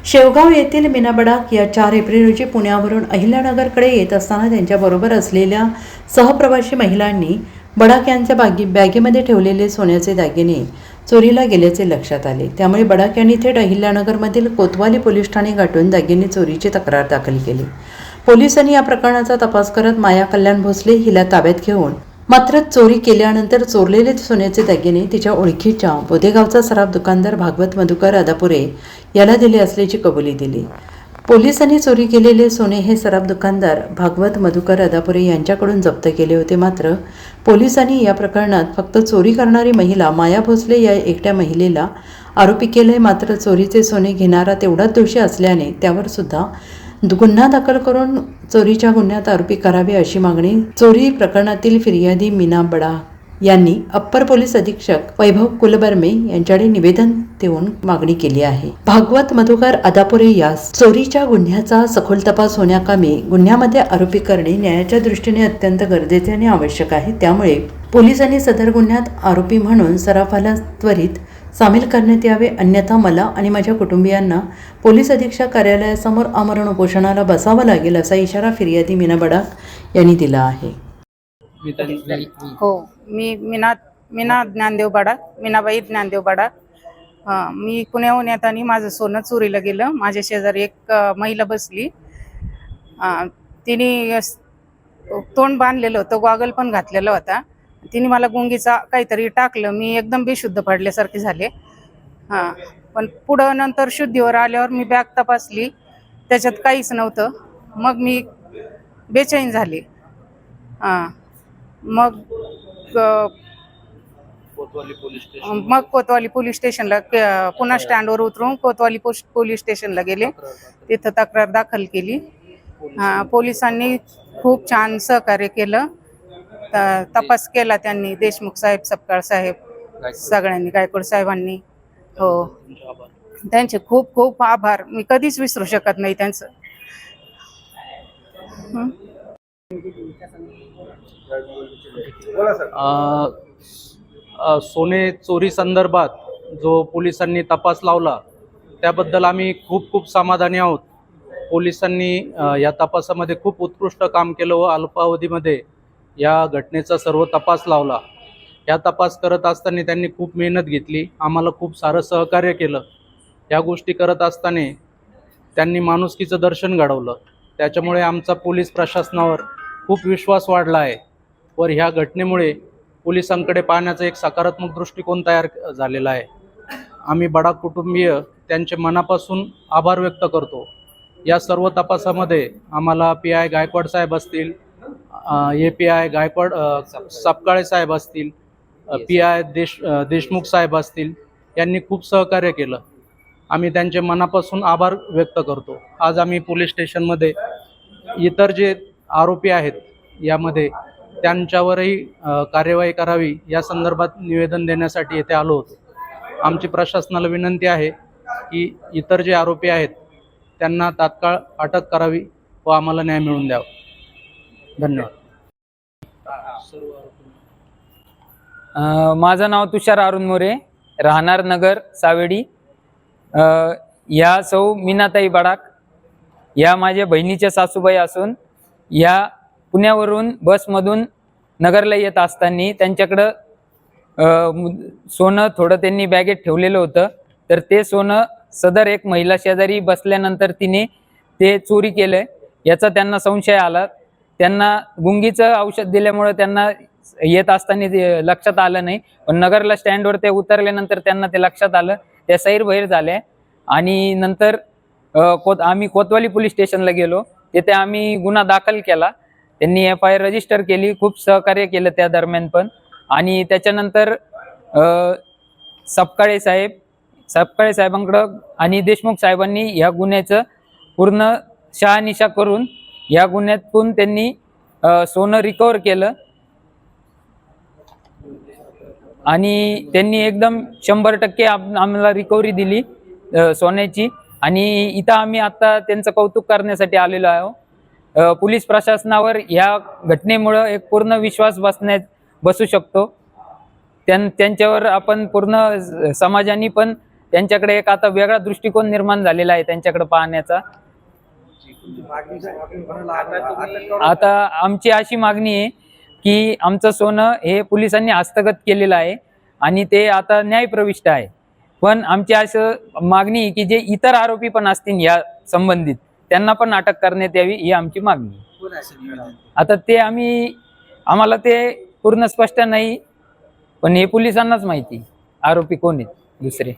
शेवगाव येथील मीना बडाक या 4 एप्रिल रोजी पुण्यावरून अहिल्यानगरकडे येत असताना त्यांच्याबरोबर असलेल्या सहप्रवासी महिलांनी बडाक यांच्या बॅगेमध्ये ठेवलेले सोन्याचे दागिने चोरीला गेल्याचे लक्षात आले। त्यामुळे बडाक यांनी थेट अहिल्यानगरमधील कोतवाली पोलीस ठाणे गाठून दागिने चोरीची तक्रार दाखल केली। पोलिसांनी या प्रकरणाचा तपास करत माया कल्याण भोसले हिला ताब्यात घेऊन मात्र चोरी केल्यानंतर चोरलेले सोन्याचे दागिने तिच्या ओळखीच्या बोधेगावचा सराफ दुकानदार भागवत मधुकर अदापुरे याला दिले असल्याची कबुली दिली। पोलिसांनी चोरी केलेले सोने हे सराफ दुकानदार भागवत मधुकर अदापुरे यांच्याकडून जप्त केले होते। मात्र पोलिसांनी या प्रकरणात फक्त चोरी करणारी महिला माया भोसले या एकट्या महिलेला आरोपी केले। मात्र चोरीचे सोने घेणारा तेवढाच दोषी असल्याने त्यावर सुद्धा गुन्हा दाखल करून चोरीच्या गुन्ह्यात आरोपी करावे अशी मागणी चोरी प्रकरणातील फिर्यादी मीना बडाक यांनी अप्पर पोलीस अधीक्षक वैभव कुलबर्मे यांच्याकडे निवेदन देऊन मागणी केली आहे। भागवत मधुकर अदापुरे यास चोरीच्या गुन्ह्याचा सखोल तपास होण्याकामी गुन्ह्यामध्ये आरोपी करणे न्यायाच्या दृष्टीने अत्यंत गरजेचे आणि आवश्यक आहे। त्यामुळे पोलिसांनी सदर गुन्ह्यात आरोपी म्हणून सराफाला त्वरित सामील करण्यात यावे, अन्यथा मला आणि माझ्या कुटुंबियांना पोलीस अधीक्षक कार्यालयासमोर आमरण उपोषणाला बसावं लागेल असा इशारा फिर्यादी मीना बडाक यांनी दिला आहे। हो, मी मीना ज्ञानदेव बडाक, मीनाबाई ज्ञानदेव बडाक। मी पुण्याहून येताना माझं सोनं चोरीला गेलं। माझ्या शेजारी एक महिला बसली, तिने तोंड बांधलेलं होतं, गॉगल पण घातलेला होता। तिने मला गुंगीचा काहीतरी टाकलं, मी एकदम बेशुद्ध पडल्यासारखे झाले। पण पुढं नंतर शुद्धीवर आल्यावर मी बॅग तपासली, त्याच्यात काहीच नव्हतं। मग मी बेचैन झाले। मग कोतवाली पोलीस स्टेशनला पुन्हा स्टँडवर उतरून कोतवाली पोलीस स्टेशनला गेले, तिथं तक्रार दाखल केली। पोलिसांनी खूप छान सहकार्य केलं, तपास केला त्यांनी, देशमुख साहेब, सपकाळ साहेब, सगळ्यांनी, गायकवाड साहेबांनी। हो, त्यांचे खूप खूप आभार, मी कधीच विसरू शकत नाही त्यांचं। सोने चोरी संदर्भात जो पोलिसांनी तपास लावला त्याबद्दल आम्ही खूप खूप समाधानी आहोत। पोलिसांनी या तपासामध्ये खूप उत्कृष्ट काम केलं व अल्पावधीमध्ये या घटनेचा सर्व तपास लावला। या तपास करत असताना त्यांनी खूप मेहनत घेतली, आम्हाला खूप सारं सहकार्य केलं। या गोष्टी करत असताना त्यांनी माणुसकीचं दर्शन घडवलं, त्याच्यामुळे आमचा पोलीस प्रशासनावर खूप विश्वास वाढला आहे व ह्या घटनेमुळे पोलिसांकडे पाहण्याचा एक सकारात्मक दृष्टिकोन तयार झालेला आहे। आम्ही बडाक कुटुंबीय त्यांचे मनापासून आभार व्यक्त करतो। या सर्व तपासामध्ये आम्हाला PI गायकवाड साहेब असतील, API गायकवाड सपकाळे साहेब असतील, PI देशमुख साहेब असतील, यांनी खूप सहकार्य केलं। आम्ही त्यांचे मनापासून आभार व्यक्त करतो। आज आम्ही पोलीस स्टेशनमध्ये इतर जे आरोपी आहेत यामध्ये त्यांच्यावरही कार्यवाही करावी या संदर्भात निवेदन देण्यासाठी येथे आलो होतो। आमची प्रशासनाला विनंती आहे की इतर जे आरोपी आहेत त्यांना तात्काळ अटक करावी व आम्हाला न्याय मिळवून द्यावा। धन्यवाद। माझं नाव तुषार अरुण मोरे, राहणार नगर सावेडी। या सौ मीनाताई बडाक या माझ्या बहिणीच्या सासूबाई असून या पुण्यावरून बसमधून नगरला येत असताना त्यांच्याकडं सोनं थोडं त्यांनी बॅगेत ठेवलेलं होतं। तर ते सोनं सदर एक महिला शेजारी बसल्यानंतर तिने ते चोरी केलं याचा त्यांना संशय आला। त्यांना गुंगीचं औषध दिल्यामुळे त्यांना येत असताना लक्षात आलं नाही, पण नगरला स्टँडवर ते उतरल्यानंतर त्यांना ते लक्षात आलं, त्या सैरभैर झाल्या। आणि नंतर आम्ही कोतवाली पोलीस स्टेशनला गेलो, तिथे आम्ही गुन्हा दाखल केला, त्यांनी FIR रजिस्टर केली, खूप सहकार्य केलं त्या दरम्यान पण। आणि त्याच्यानंतर सपकाळे साहेबांकडं आणि देशमुख साहेबांनी या गुन्ह्याचं पूर्ण शहानिशा करून या गुन्ह्यातून त्यांनी सोनं रिकवर केलं आणि त्यांनी एकदम 100% आम्हाला रिकव्हरी दिली सोन्याची। आणि इथं आम्ही आता त्यांचं कौतुक करण्यासाठी आलेलो आहोत। पोलीस प्रशासनावर या घटनेमुळं एक पूर्ण विश्वास बसू शकतो। त्यांच्यावर आपण पूर्ण समाजाने पण त्यांच्याकडे एक आता वेगळा दृष्टिकोन निर्माण झालेला आहे त्यांच्याकडे पाहण्याचा. आता आमची अशी मागणी आहे की आमचं सोनं हे पोलिसांनी हस्तगत केलेलं आहे आणि ते आता न्यायप्रविष्ट आहे. पण आमची असं मागणी आहे की जे इतर आरोपी पण असतील या संबंधित त्यांना पण अटक करण्यात यावी ही आमची मागणी आहे. आता ते आम्हाला ते पूर्ण स्पष्ट नाही, पण हे पोलिसांनाच माहिती आरोपी कोण आहेत दुसरे.